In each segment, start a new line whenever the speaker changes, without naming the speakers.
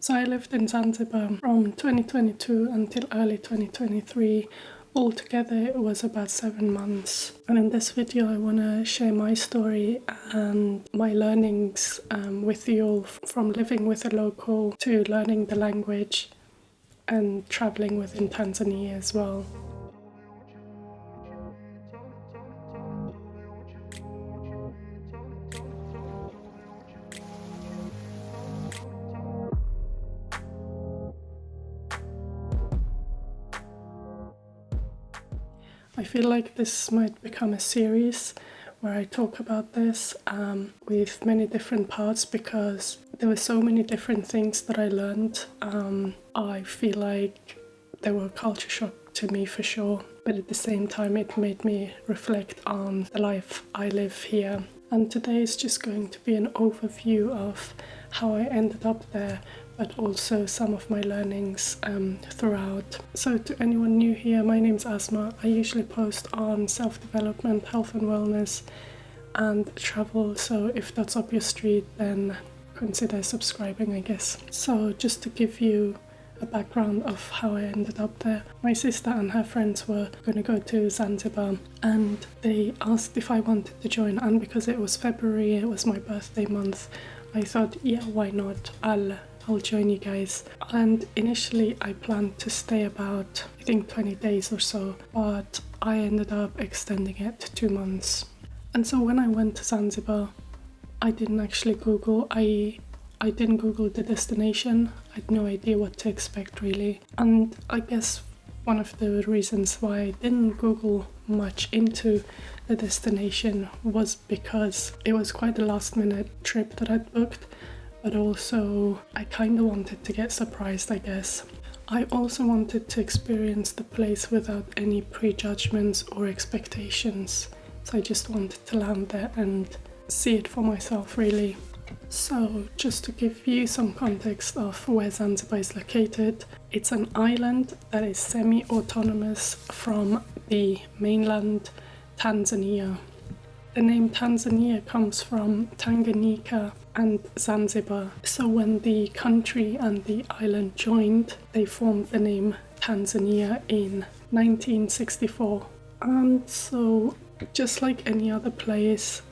So I lived in Zanzibar from 2022 until early 2023. Altogether it was about 7 months. And in this video I want to share my story and my learnings with you all, from living with a local to learning the language and travelling within Tanzania as well. I feel like this might become a series where I talk about this with many different parts, because there were so many different things that I learned. I feel like they were a culture shock to me for sure, but at the same time it made me reflect on the life I live here. And today is just going to be an overview of how I ended up there, but also some of my learnings throughout. So to anyone new here, my name's Asma. I usually post on self-development, health and wellness, and travel, so if that's up your street, then consider subscribing, I guess. So just to give you a background of how I ended up there. My sister and her friends were going to go to Zanzibar, and they asked if I wanted to join, and because it was February, it was my birthday month, I thought, yeah, why not? I'll join you guys. And initially I planned to stay about, I think, 20 days or so, but I ended up extending it to 2 months. And so when I went to Zanzibar, I didn't actually Google. I didn't Google the destination. I had no idea what to expect really. And I guess one of the reasons why I didn't Google much into the destination was because it was quite a last minute trip that I'd booked, but also I kind of wanted to get surprised, I guess. I also wanted to experience the place without any prejudgments or expectations. So I just wanted to land there and see it for myself really. So just to give you some context of where Zanzibar is located, it's an island that is semi-autonomous from the mainland Tanzania. The name Tanzania comes from Tanganyika and Zanzibar. So when the country and the island joined, they formed the name Tanzania in 1964. And so just like any other place,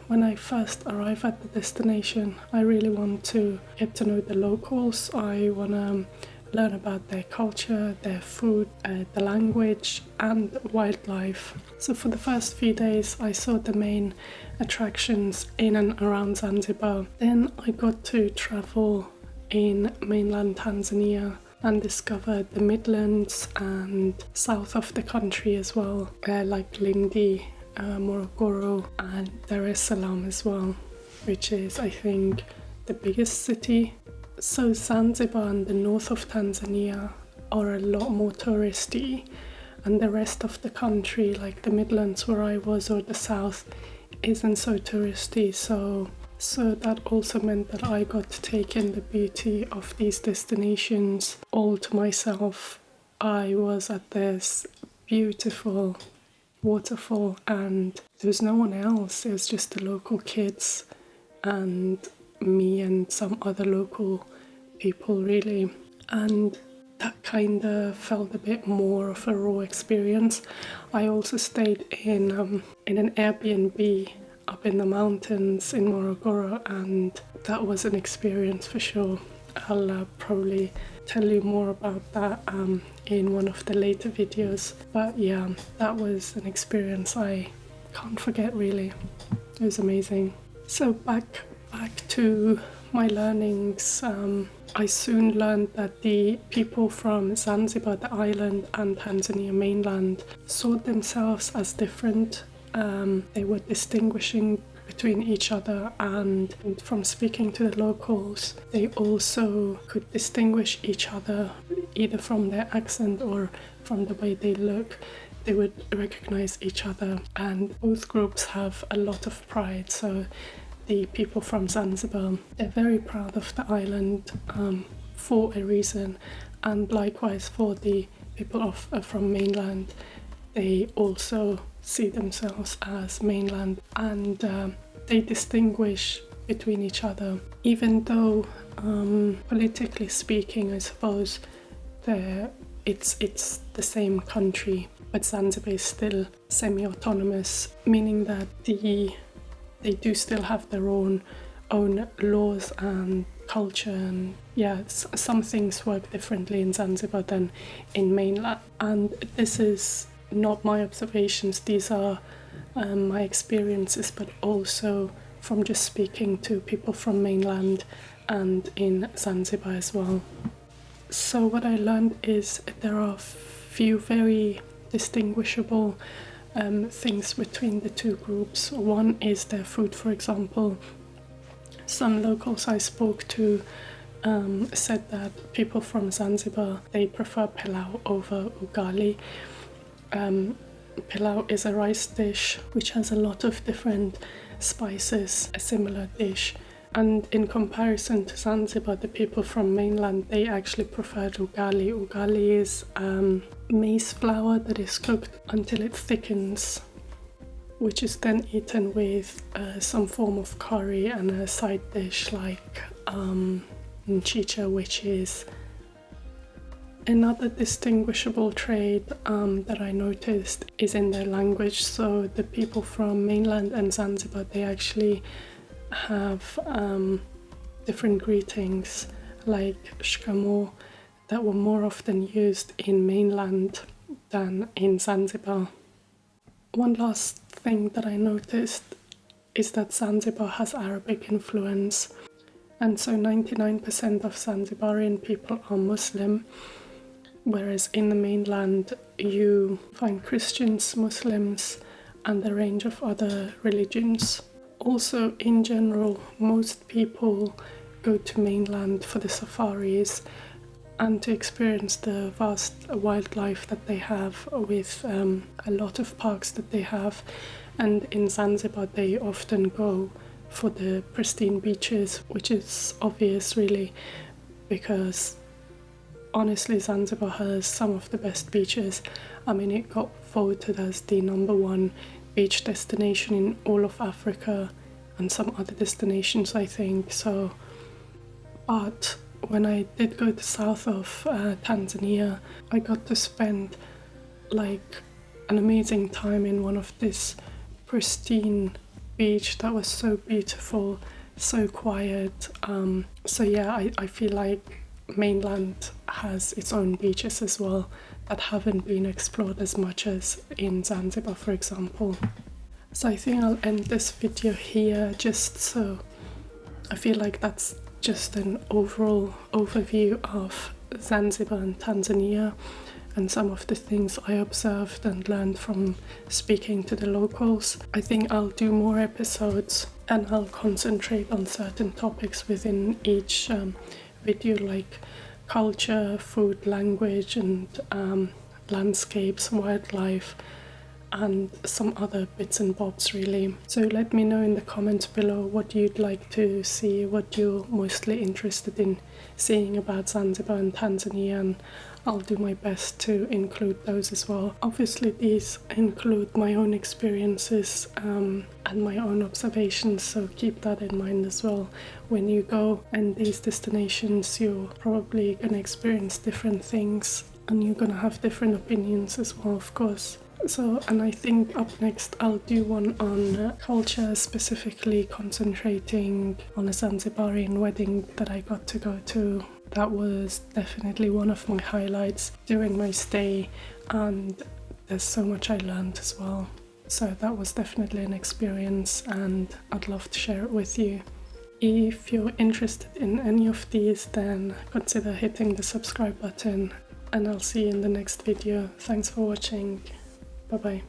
when I first arrive at the destination, I really want to get to know the locals. I want to learn about their culture, their food, the language, and wildlife. So for the first few days, I saw the main attractions in and around Zanzibar. Then I got to travel in mainland Tanzania and discover the Midlands and south of the country as well, like Lindi, Morogoro, and Dar es Salaam as well, which is, I think, the biggest city. So Zanzibar and the north of Tanzania are a lot more touristy, and the rest of the country, like the Midlands where I was, or the south, isn't so touristy. So that also meant that I got to take in the beauty of these destinations all to myself. I was at this beautiful waterfall and there was no one else. It was just the local kids and me and some other local people really. And that kind of felt a bit more of a raw experience. I also stayed in an Airbnb up in the mountains in Morogoro, and that was an experience for sure. I'll probably tell you more about that in one of the later videos, but yeah, that was an experience I can't forget really. It was amazing. So back to my learnings. I soon learned that the people from Zanzibar, the island, and Tanzania mainland saw themselves as different. They were distinguishing between each other, and from speaking to the locals, they also could distinguish each other either from their accent or from the way they look. They would recognize each other, and both groups have a lot of pride. So the people from Zanzibar, they're very proud of the island for a reason, and likewise for the people from mainland, they also see themselves as mainland, and they distinguish between each other. Even though politically speaking, I suppose it's the same country, but Zanzibar is still semi-autonomous, meaning that they do still have their own laws and culture, and yeah, some things work differently in Zanzibar than in mainland. And this is not my observations, these are my experiences, but also from just speaking to people from mainland and in Zanzibar as well. So what I learned is there are few very distinguishable things between the two groups. One is their food, for example. Some locals I spoke to said that people from Zanzibar, they prefer pilau over ugali. Pilau is a rice dish which has a lot of different spices, a similar dish. And in comparison to Zanzibar, the people from mainland, they actually preferred ugali. Ugali is maize flour that is cooked until it thickens, which is then eaten with some form of curry and a side dish like mchicha, which is another distinguishable trait that I noticed is in their language. So the people from mainland and Zanzibar, they actually have different greetings like shkamo that were more often used in mainland than in Zanzibar. One last thing that I noticed is that Zanzibar has Arabic influence, and so 99% of Zanzibarian people are Muslim, whereas in the mainland you find Christians, Muslims, and a range of other religions. Also, in general, most people go to mainland for the safaris and to experience the vast wildlife that they have with a lot of parks that they have. And in Zanzibar, they often go for the pristine beaches, which is obvious really, because honestly, Zanzibar has some of the best beaches. I mean, it got voted as the #1 beach destination in all of Africa and some other destinations, I think. So, but when I did go to south of Tanzania, I got to spend like an amazing time in one of this pristine beach that was so beautiful, so quiet. So yeah, I feel like mainland has its own beaches as well that haven't been explored as much as in Zanzibar, for example. So I think I'll end this video here, just so I feel like that's just an overall overview of Zanzibar and Tanzania and some of the things I observed and learned from speaking to the locals. I think I'll do more episodes and I'll concentrate on certain topics within each video, like culture, food, language, and landscapes, wildlife, and some other bits and bobs really. So let me know in the comments below what you'd like to see, what you're mostly interested in seeing about Zanzibar and Tanzania, and I'll do my best to include those as well. Obviously these include my own experiences and my own observations, so keep that in mind as well. When you go and these destinations, you're probably going to experience different things and you're going to have different opinions as well, of course. So, and I think up next I'll do one on culture, specifically concentrating on a Zanzibarian wedding that I got to go to. That was definitely one of my highlights during my stay, and there's so much I learned as well. So that was definitely an experience and I'd love to share it with you. If you're interested in any of these, then consider hitting the subscribe button, and I'll see you in the next video. Thanks for watching. Bye bye.